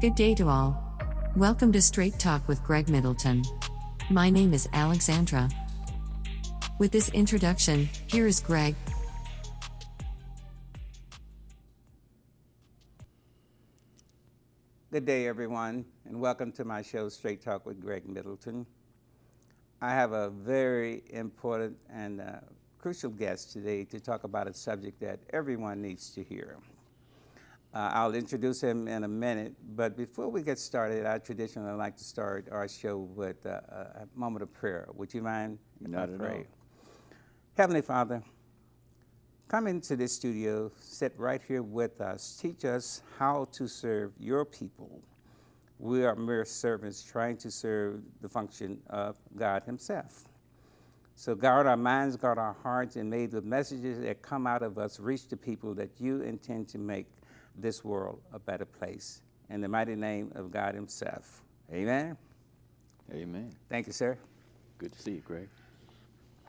Good day to all. Welcome to Straight Talk with Greg Middleton. My name is Alexandra. With this introduction, here is Greg. Good day, everyone, and welcome to my show, Straight Talk with Greg Middleton. I have a very important and crucial guest today to talk about a subject that everyone needs to hear. I'll introduce him in a minute, but before we get started, I traditionally like to start our show with a moment of prayer. Would you mind if I pray? Heavenly Father, come into this studio, sit right here with us, teach us how to serve your people. We are mere servants trying to serve the function of God himself. So guard our minds, guard our hearts, and may the messages that come out of us reach the people that you intend to make this world a better place. In the mighty name of God himself. Amen. Amen. Thank you, sir. Good to see you, Greg.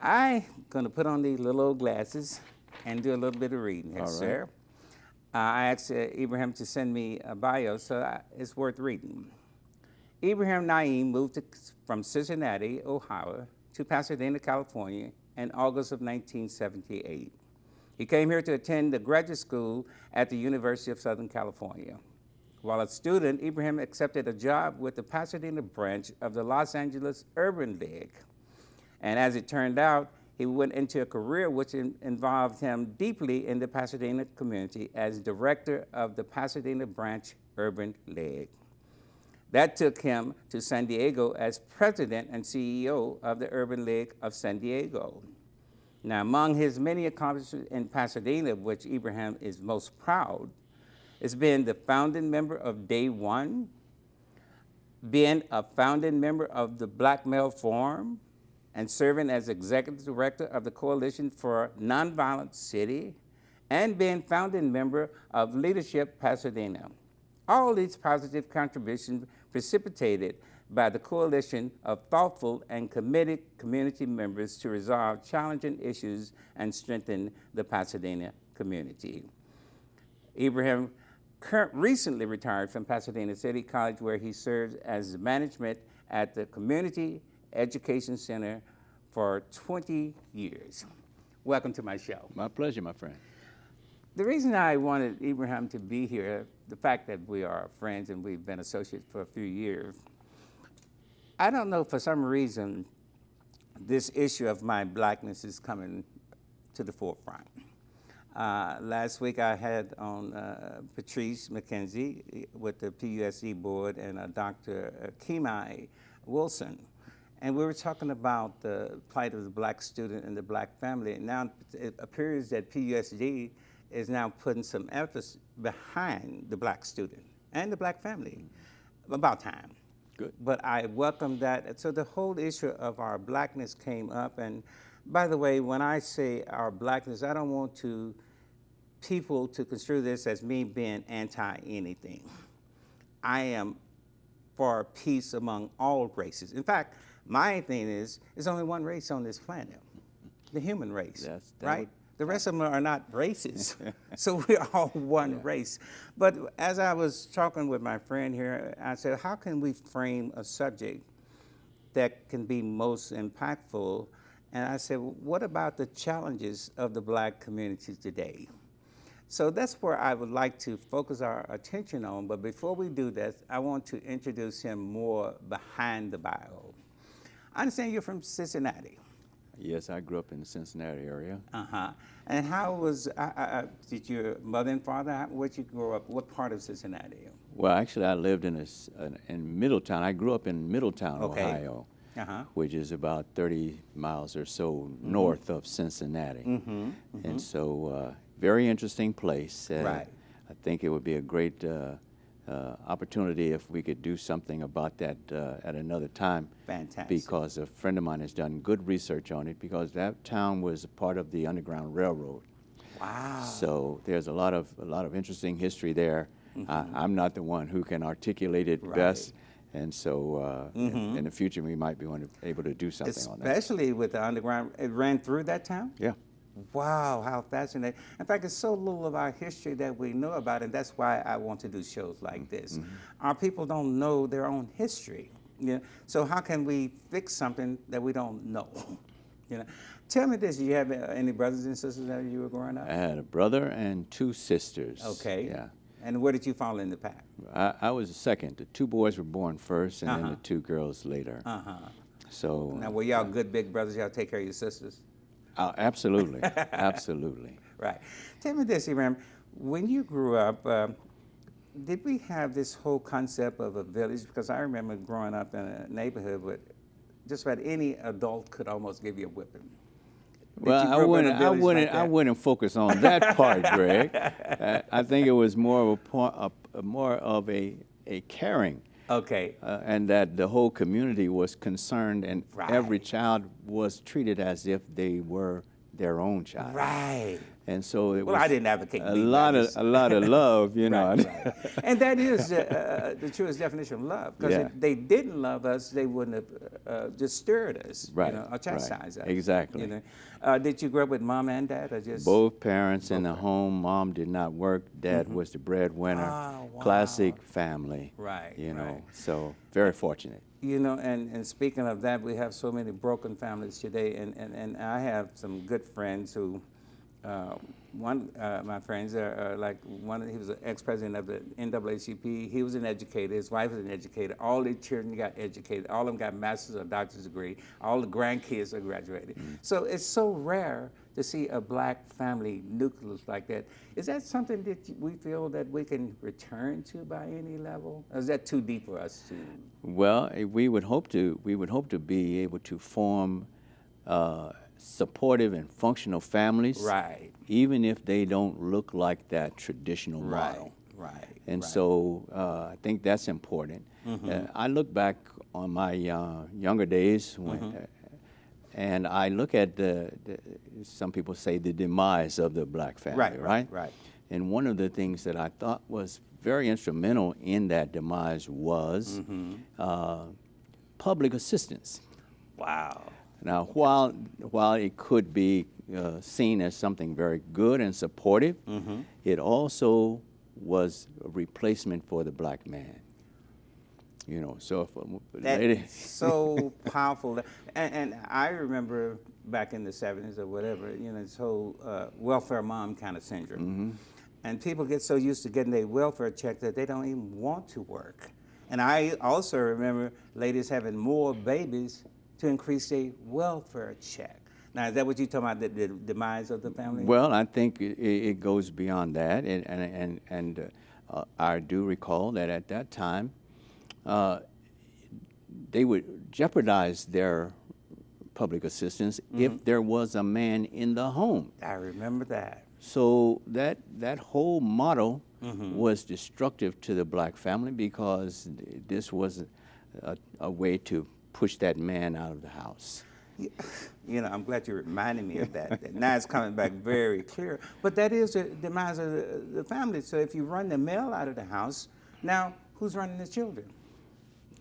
I'm going to put on these little old glasses and do a little bit of reading here, sir. I asked Ibrahim to send me a bio, so it's worth reading. Ibrahim Naeem moved from Cincinnati, Ohio, to Pasadena, California in August of 1978. He came here to attend the graduate school at the University of Southern California. While a student, Ibrahim accepted a job with the Pasadena branch of the Los Angeles Urban League. And as it turned out, he went into a career which involved him deeply in the Pasadena community as director of the Pasadena Branch Urban League. That took him to San Diego as president and CEO of the Urban League of San Diego. Now, among his many accomplishments in Pasadena, of which Ibrahim is most proud, is being the founding member of Day One, being a founding member of the Black Male Forum, and serving as executive director of the Coalition for Nonviolent City, and being founding member of Leadership Pasadena. All these positive contributions precipitated by the coalition of thoughtful and committed community members to resolve challenging issues and strengthen the Pasadena community. Ibrahim recently retired from Pasadena City College, where he serves as management at the Community Education Center for 20 years. Welcome to my show. My pleasure, my friend. The reason I wanted Ibrahim to be here, the fact that we are friends and we've been associates for a few years, I don't know, for some reason, this issue of my blackness is coming to the forefront. Last week I had on Patrice McKenzie with the PUSC board and Dr. Kimai Wilson. And we were talking about the plight of the black student and the black family. Now it appears that PUSD is now putting some emphasis behind the black student and the black family. About time. Good. But I welcome that. So the whole issue of our blackness came up. And by the way, when I say our blackness, I don't want people to construe this as me being anti-anything. I am for peace among all races. In fact, my thing is, there's only one race on this planet, the human race, right? The rest of them are not races. So we're all one race. But as I was talking with my friend here, I said, how can we frame a subject that can be most impactful? And I said, well, what about the challenges of the black community today? So that's where I would like to focus our attention on. But before we do that, I want to introduce him more behind the bio. I understand you're from Cincinnati. Yes, I grew up in the Cincinnati area. And how was, did your mother and father, where'd you grow up? What part of Cincinnati? Well, actually, I lived in Middletown. I grew up in Middletown, Ohio, which is about 30 miles or so north of Cincinnati. And so, very interesting place. Right. I think it would be a great opportunity if we could do something about that at another time. Fantastic. Because a friend of mine has done good research on it, because that town was a part of the Underground Railroad. Wow. So there's a lot of interesting history there. I'm not the one who can articulate it best, and so in the future we might be able to do something on that. Especially with the Underground, it ran through that town? Yeah. Wow, how fascinating. In fact, it's so little of our history that we know about, and that's why I want to do shows like this. Our people don't know their own history. Yeah. So how can we fix something that we don't know? You know. Tell me this, do you have any brothers and sisters that you were growing up? I had a brother and 2 sisters. Okay. Yeah. And where did you fall in the pack? I was the second. The 2 boys were born first, and then the 2 girls later. So now, were y'all good big brothers? Y'all take care of your sisters? Absolutely, absolutely. Right. Tell me this, Ibrahim. When you grew up, did we have this whole concept of a village? Because I remember growing up in a neighborhood where just about any adult could almost give you a whipping. Well, I wouldn't focus on that part, Greg. I think it was more of a caring. Okay. And that the whole community was concerned, and every child was treated as if they were their own child. Right. And so it was. I didn't advocate a lot of love, you know. Right. And that is the truest definition of love. Because if they didn't love us, they wouldn't have just stirred us, you know, or chastised us. Exactly. You know? Did you grow up with mom and dad, or just both parents in the home? Mom did not work. Dad was the breadwinner. Oh, wow. Classic family. Right. You know, so very fortunate. You know, and speaking of that, we have so many broken families today, and I have some good friends who. One my friends are like he was an ex-president of the NAACP. He was an educator. His wife was an educator. All their children got educated. All of them got master's or doctor's degree. All the grandkids are graduated. So it's so rare to see a black family nucleus like that. Is that something that we feel that we can return to by any level? Or is that too deep for us to? Well, we would hope to. We would hope to be able to form supportive and functional families, right? Even if they don't look like that traditional model, right? And so I think that's important. I look back on my younger days when, and I look at some people say the demise of the black family, right? And one of the things that I thought was very instrumental in that demise was public assistance. Wow. Now, while it could be seen as something very good and supportive, it also was a replacement for the black man. You know, so that's so powerful. And I remember back in the 70s or whatever, you know, this whole welfare mom kind of syndrome. And people get so used to getting their welfare check that they don't even want to work. And I also remember ladies having more babies to increase their welfare check. Now, is that what you're talking about, the demise of the family? Well, I think it goes beyond that, and I do recall that at that time, they would jeopardize their public assistance if there was a man in the home. I remember that. So that whole model was destructive to the black family because this was a way to push that man out of the house. You know, I'm glad you reminded me of that. Now it's coming back very clear. But that is the demise of the family. So if you run the male out of the house, now who's running the children?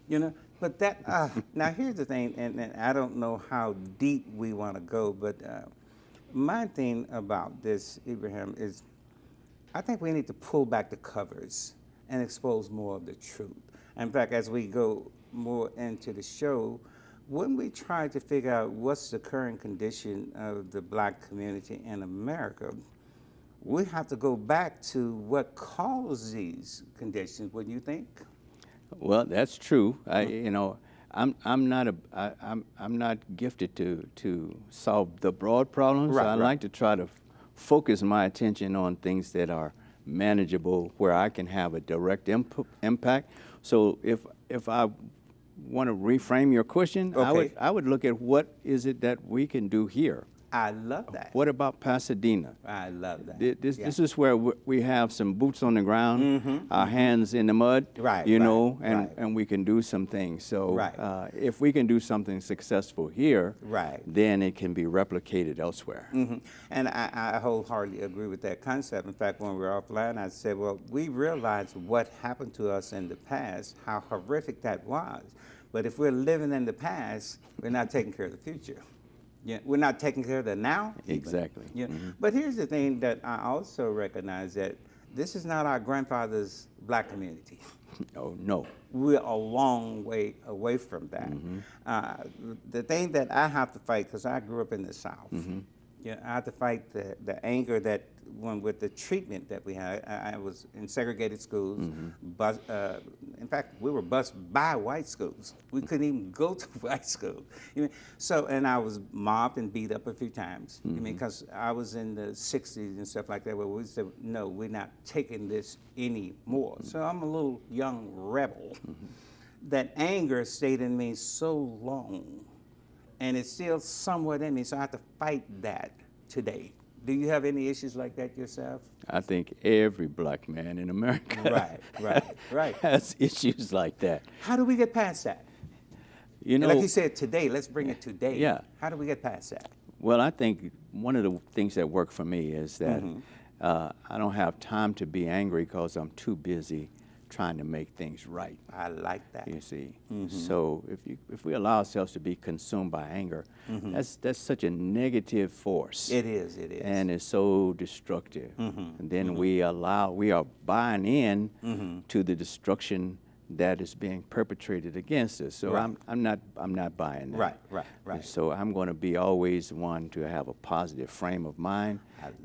You know, but that, now here's the thing, and I don't know how deep we want to go, but my thing about this, Ibrahim, is I think we need to pull back the covers and expose more of the truth. In fact, as we go more into the show, when we try to figure out what's the current condition of the black community in America, we have to go back to what caused these conditions, wouldn't you think? Well, that's true. You know, I'm not gifted to solve the broad problems. I like to try to focus my attention on things that are manageable, where I can have a direct impact. So if I want to reframe your question, I would look at what is it that we can do here. I love that. What about Pasadena? I love that. This is where we have some boots on the ground, our hands in the mud, you know, and we can do some things. So if we can do something successful here, then it can be replicated elsewhere. And I wholeheartedly agree with that concept. In fact, when we were offline, I said, well, we realized what happened to us in the past, how horrific that was. But if we're living in the past, we're not taking care of the future. Yeah, we're not taking care of the now. Even. Exactly. Yeah, but here's the thing that I also recognize that this is not our grandfather's black community. Oh, no. We're a long way away from that. The thing that I have to fight, because I grew up in the South, yeah, I have to fight the anger that went with the treatment that we had. I was in segregated schools. In fact, we were bused by white schools. We couldn't even go to white schools. So, and I was mobbed and beat up a few times. Because I was in the 60s and stuff like that, where we said, no, we're not taking this anymore. So I'm a little young rebel. That anger stayed in me so long, and it's still somewhat in me, so I have to fight that today. Do you have any issues like that yourself? I think every black man in America right. has issues like that. How do we get past that? You know, like you said, today, let's bring it today. Yeah. How do we get past that? Well, I think one of the things that work for me is that I don't have time to be angry because I'm too busy trying to make things right. I like that. You see, so if we allow ourselves to be consumed by anger, that's such a negative force. It is. And it's so destructive. And then we are buying in to the destruction that is being perpetrated against us. So I'm not buying that. Right. And so I'm going to be always one to have a positive frame of mind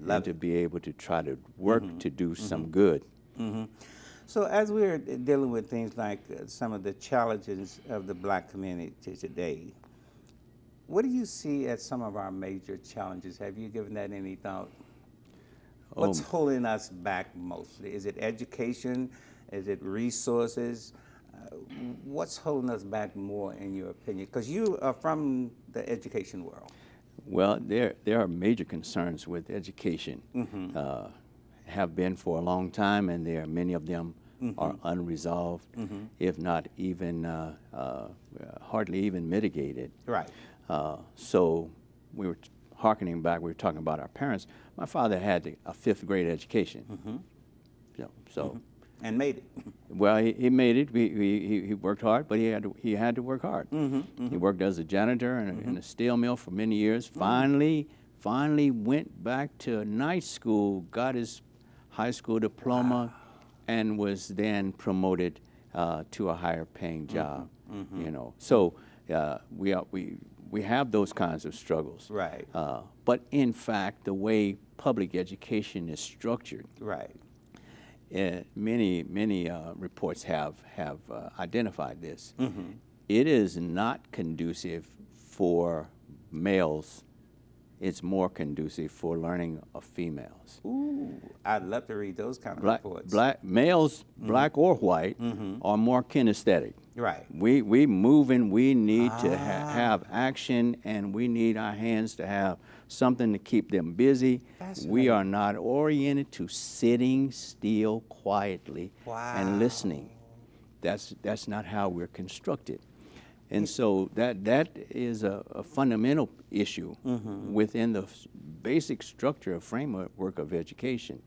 and to be able to try to work to do some good. So as we're dealing with things like some of the challenges of the black community today, what do you see as some of our major challenges? Have you given that any thought? What's holding us back mostly? Is it education? Is it resources? What's holding us back more, in your opinion? Because you are from the education world. Well, there are major concerns with education. Have been for a long time, and there are many of them are unresolved, if not even hardly even mitigated. Right. So we were hearkening back. We were talking about our parents. My father had a 5th grade education. And made it. Well, he made it. He worked hard, but he had to work hard. He worked as a janitor in a steel mill for many years. Finally went back to night school, got his high school diploma, and was then promoted to a higher paying job. So we have those kinds of struggles. Right. But in fact, the way public education is structured, many reports have identified this. It is not conducive for males. It's more conducive for learning of females. Ooh, I'd love to read those kind of reports. Males, black or white, are more kinesthetic. Right. We moving. We need to have action, and we need our hands to have something to keep them busy. We are not oriented to sitting still quietly and listening. That's not how we're constructed. And so that is a fundamental issue within the basic structure of framework of education.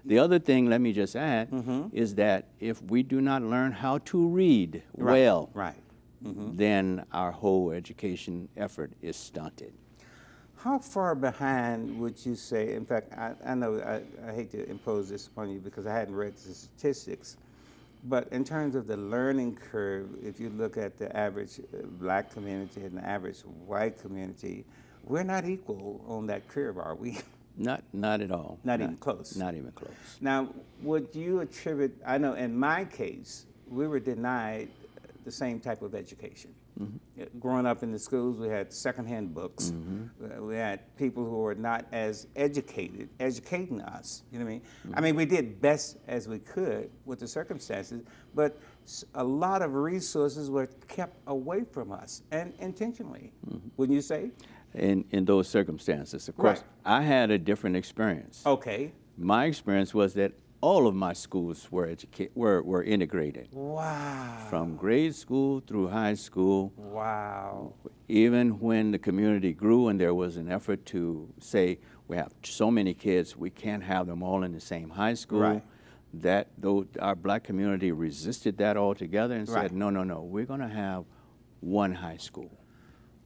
The other thing, let me just add, is that if we do not learn how to read well, then our whole education effort is stunted. How far behind would you say, in fact, I know I hate to impose this upon you because I hadn't read the statistics, but in terms of the learning curve, if you look at the average black community and the average white community, we're not equal on that curve, are we? Not at all. Not even close. Not even close. Now, would you attribute, I know in my case, we were denied the same type of education. Growing up in the schools, we had secondhand books. We had people who were not as educated, educating us, you know what I mean? I mean, we did best as we could with the circumstances, but a lot of resources were kept away from us, and intentionally, wouldn't you say? In those circumstances, of course, I had a different experience. Okay. My experience was that all of my schools were integrated. Wow. From grade school through high school. Wow. Even when the community grew and there was an effort to say, we have so many kids, we can't have them all in the same high school. That though our black community resisted that altogether and said, no, we're going to have one high school.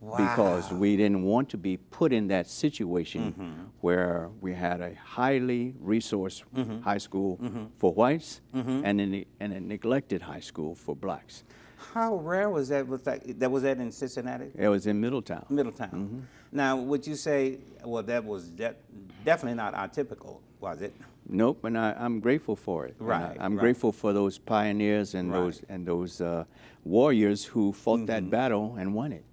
because we didn't want to be put in that situation where we had a highly resourced high school for whites and a neglected high school for blacks. How rare was that? Was that in Cincinnati? It was in Middletown. Middletown. Now, would you say, well, that was definitely not atypical, was it? Nope, and I'm grateful for it. Right. I'm grateful for those pioneers and those warriors who fought that battle and won it.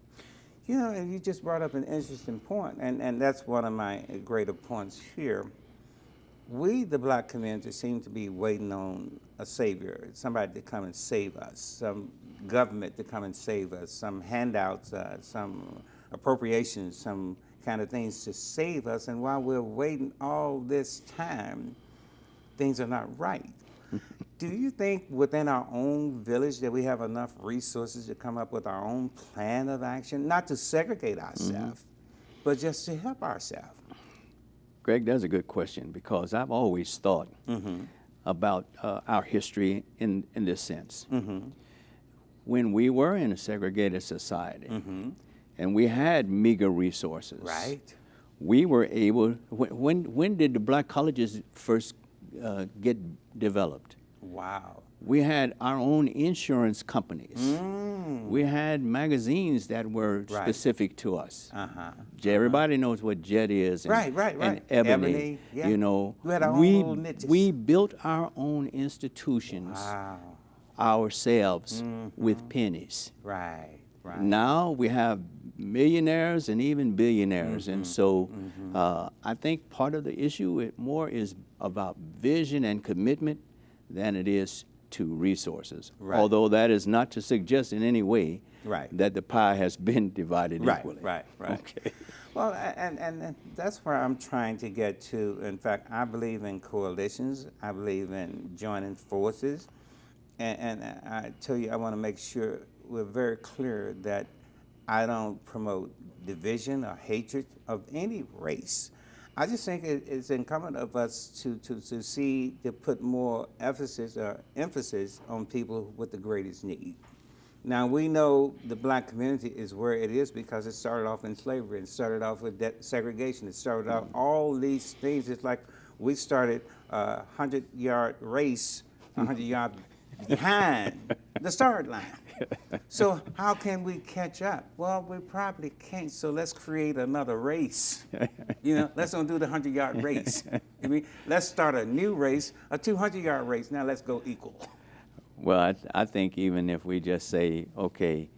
You know, and you just brought up an interesting point, and that's one of my greater points here. We, the black community, seem to be waiting on a savior, somebody to come and save us, some government to come and save us, some handouts, some appropriations, some kind of things to save us. And while we're waiting all this time, things are not right. Do you think within our own village that we have enough resources to come up with our own plan of action, not to segregate ourselves, but just to help ourselves? Greg, that's a good question, because I've always thought about our history in this sense. When we were in a segregated society and we had meager resources, we were able, when did the black colleges first get developed? Wow. We had our own insurance companies. We had magazines that were specific to us. Everybody knows what Jet is. And, and Ebony. You know, we had our own little niches. We built our own institutions ourselves with pennies. Now we have millionaires and even billionaires. And so I think part of the issue more is about vision and commitment than it is to resources. Although that is not to suggest in any way that the pie has been divided equally. Okay. Well, and that's where I'm trying to get to. In fact, I believe in coalitions. I believe in joining forces. And I tell you, I want to make sure we're very clear that I don't promote division or hatred of any race. I just think it's incumbent of us to put more emphasis on people with the greatest need. Now, we know the black community is where it is because it started off in slavery, it started off with segregation, it started off all these things. It's like we started a 100-yard race, 100 yards behind the start line. So how can we catch up? Well, we probably can't, so let's create another race. You know, let's don't do the 100-yard race. I mean, let's start a new race, a 200-yard race. Now let's go equal. Well, I think even if we just say, okay,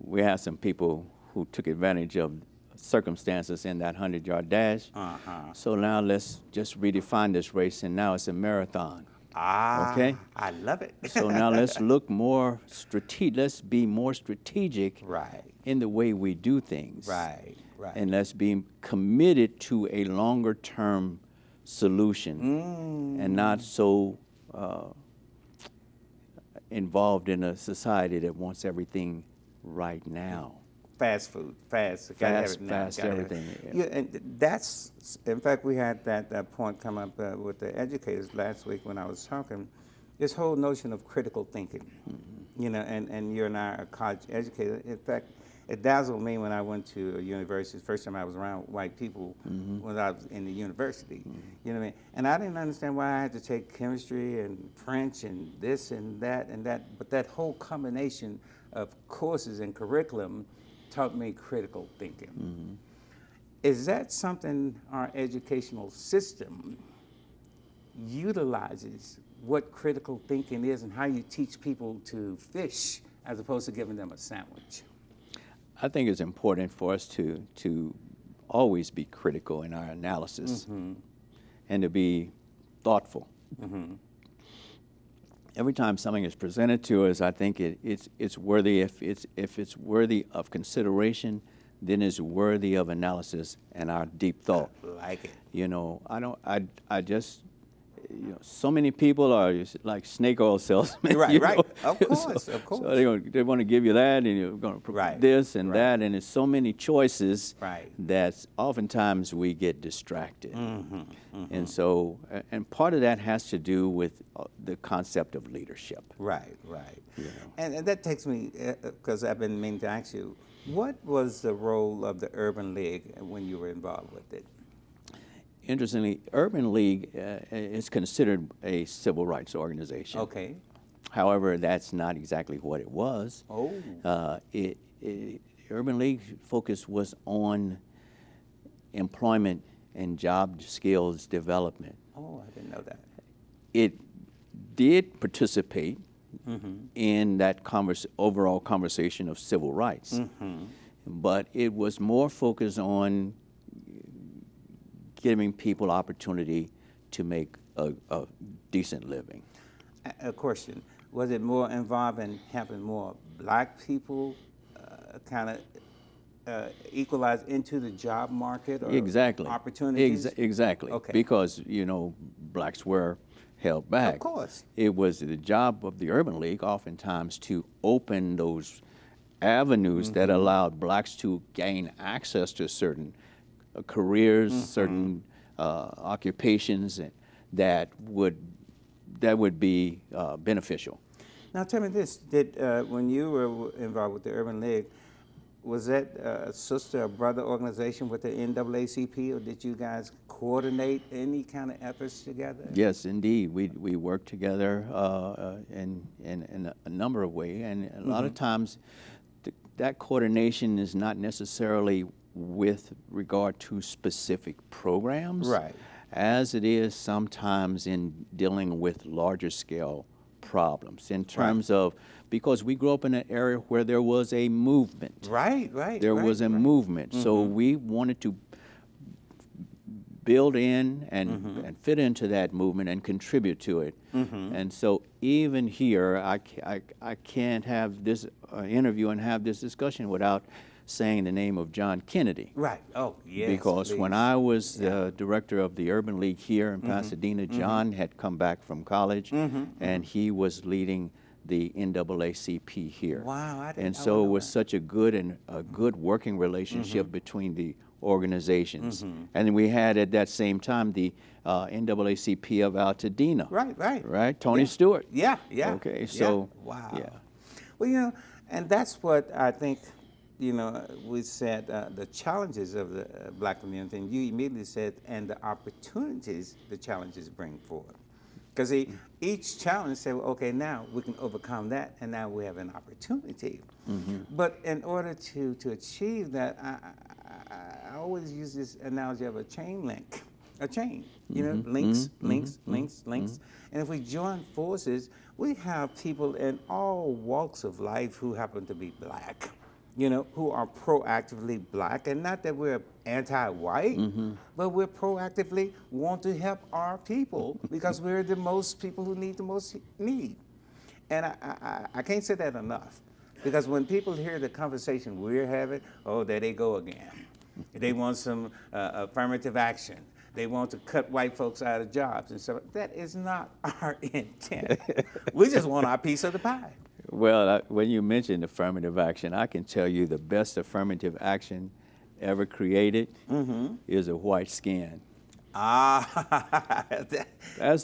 we have some people who took advantage of circumstances in that 100-yard dash. So now let's just redefine this race, and now it's a marathon. Okay? I love it. So now let's look more strategic. Let's be more strategic in the way we do things. And let's be committed to a longer-term solution and not so involved in a society that wants everything right now. Fast food, fast everything. Yeah, and that's, in fact, we had that point come up with the educators last week when I was talking. This whole notion of critical thinking, you know, and you and I are college educators. In fact, it dazzled me when I went to a university. First time I was around white people when I was in the university. You know what I mean? And I didn't understand why I had to take chemistry and French and this and that. But that whole combination of courses and curriculum taught me critical thinking. Is that something our educational system utilizes, what critical thinking is and how you teach people to fish as opposed to giving them a sandwich? I think it's important for us to always be critical in our analysis and to be thoughtful. Every time something is presented to us, I think it's worthy. If it's worthy of consideration, then it's worthy of analysis and our deep thought. I like it. You know, so many people are like snake oil salesmen. Right, right. Of So they want to give you that, and you're going to Right, this and right. that, and there's so many choices Right. that oftentimes we get distracted. And so, and part of that has to do with the concept of leadership. Right, right. You know. And that takes me, because I've been meaning to ask you, what was the role of the Urban League when you were involved with it? Interestingly, Urban League is considered a civil rights organization. Okay. However, that's not exactly what it was. Oh. Urban League focus was on employment and job skills development. Oh, I didn't know that. It did participate in that overall conversation of civil rights, but it was more focused on giving people opportunity to make a decent living. A question, was it more involved in helping more black people kind of equalize into the job market or Exactly. opportunities? Exactly. Okay. Because, blacks were held back. Of course. It was the job of the Urban League oftentimes to open those avenues that allowed blacks to gain access to certain careers, certain occupations that would be beneficial. Now tell me this, did when you were involved with the Urban League, was that a sister or brother organization with the NAACP, or did you guys coordinate any kind of efforts together? Yes, indeed. We work together in a number of ways, and a lot of times that coordination is not necessarily with regard to specific programs, Right. as it is sometimes in dealing with larger scale problems in terms of, because we grew up in an area where there was a movement. Right. There was a movement. So we wanted to build in and fit into that movement and contribute to it. And so even here, I can't have this interview and have this discussion without saying the name of John Kennedy. Right. Oh, yes. Because please. when I was the director of the Urban League here in Pasadena, John had come back from college, and he was leading the NAACP here. Wow, I didn't And know so it was that. such a good working relationship between the organizations. And then we had at that same time the NAACP of Altadena. Right? Tony Stewart. Yeah. Okay, so Wow. yeah. Well, and that's what I think, we said the challenges of the black community, and you immediately said, and the opportunities the challenges bring forward. Because each challenge said, well, okay, now we can overcome that, and now we have an opportunity. But in order to achieve that, I always use this analogy of a chain link. A chain, links. And if we join forces, we have people in all walks of life who happen to be black, who are proactively black. And not that we're anti-white, but we're proactively want to help our people because we're the most people who need the most need. And I can't say that enough, because when people hear the conversation we're having, oh, there they go again. They want some affirmative action. They want to cut white folks out of jobs and stuff. That is not our intent. We just want our piece of the pie. Well, when you mentioned affirmative action, I can tell you the best affirmative action ever created is a white skin. That's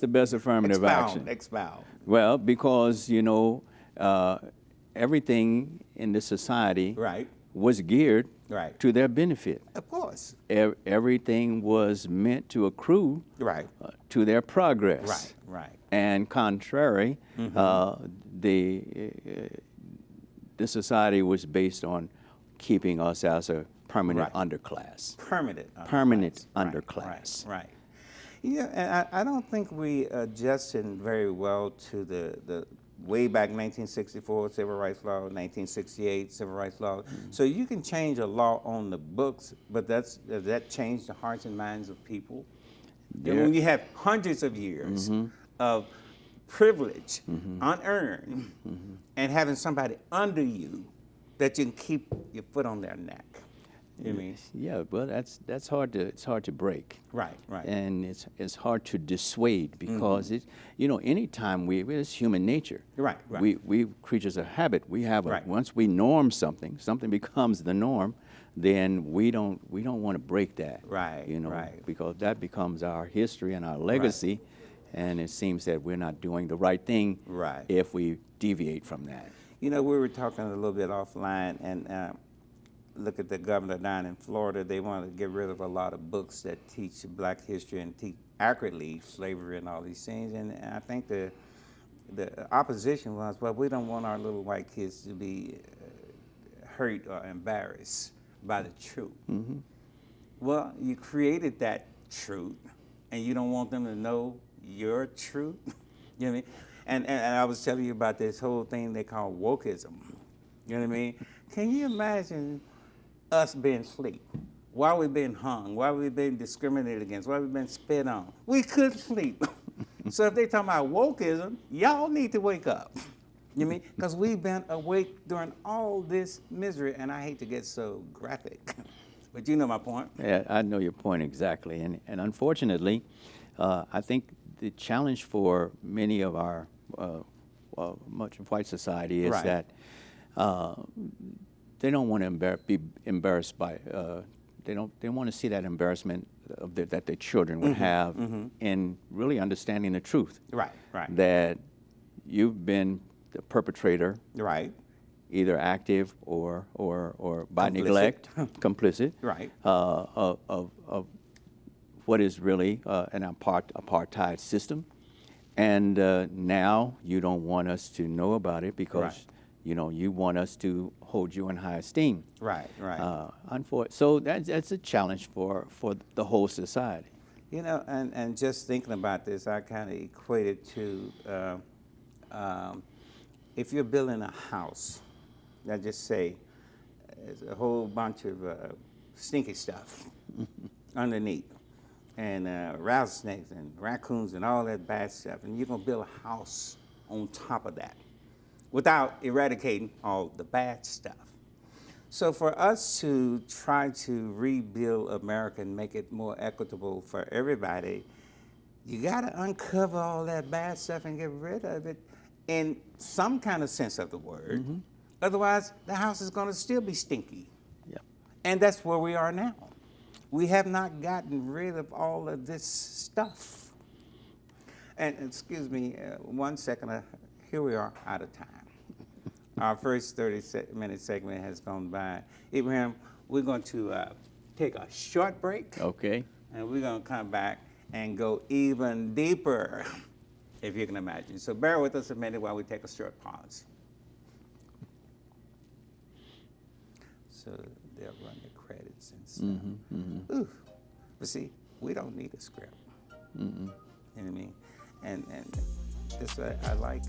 the best affirmative action. Expound. Well, because, everything in this society was geared to their benefit. Of course. Everything was meant to accrue to their progress. Right. And contrary, the society was based on keeping us as a permanent underclass. Permanent underclass. Right. Yeah, and I don't think we adjusted very well to the way back 1964 Civil Rights Law, 1968 Civil Rights Law. So you can change a law on the books, but does that change the hearts and minds of people? And when you have hundreds of years of privilege, unearned, and having somebody under you that you can keep your foot on their neck. You mean? Yeah, well, it's hard to break. Right, right. And it's hard to dissuade because anytime it's human nature. Right, right. We creatures of habit. We have Right. Once we norm something becomes the norm, then we don't want to break that. Right, right. Because that becomes our history and our legacy, and it seems that we're not doing the right thing if we deviate from that. We were talking a little bit offline, and look at the governor down in Florida. They want to get rid of a lot of books that teach Black history and teach accurately slavery and all these things. And I think the opposition was, well, we don't want our little white kids to be hurt or embarrassed by the truth. Mm-hmm. Well, you created that truth, and you don't want them to know your truth. You know what I mean? And I was telling you about this whole thing they call wokeism. You know what I mean? Can you imagine us being asleep? Why we been hung? Why we been discriminated against? Why we been spit on? We couldn't sleep. So if they talking about wokeism, y'all need to wake up. You know what I mean? Because we've been awake during all this misery, and I hate to get so graphic, but you know my point. Yeah, I know your point exactly. And unfortunately, I think the challenge for many of our, much of white society is that they don't want to be embarrassed by, they want to see that embarrassment that their children would have in really understanding the truth. Right, right. That you've been the perpetrator. Right. Either active or by neglect, complicit, right. Of what is really an apartheid system. And now you don't want us to know about it because you want us to hold you in high esteem. Right, right. So that's a challenge for the whole society. And just thinking about this, I kind of equate it to if you're building a house, let's just say there's a whole bunch of stinky stuff underneath, and rattlesnakes and raccoons and all that bad stuff, and you're going to build a house on top of that without eradicating all the bad stuff. So for us to try to rebuild America and make it more equitable for everybody, you got to uncover all that bad stuff and get rid of it in some kind of sense of the word. Mm-hmm. Otherwise, the house is going to still be stinky. Yep. And that's where we are now. We have not gotten rid of all of this stuff. And excuse me, 1 second, here we are out of time. Our first 30-minute segment has gone by. Ibrahim, we're going to take a short break. Okay. And we're going to come back and go even deeper, if you can imagine. So bear with us a minute while we take a short pause. So they'll run the credits and stuff. Mm-hmm, mm-hmm. Ooh. But see, we don't need a script. Mm-hmm. You know what I mean? And this I like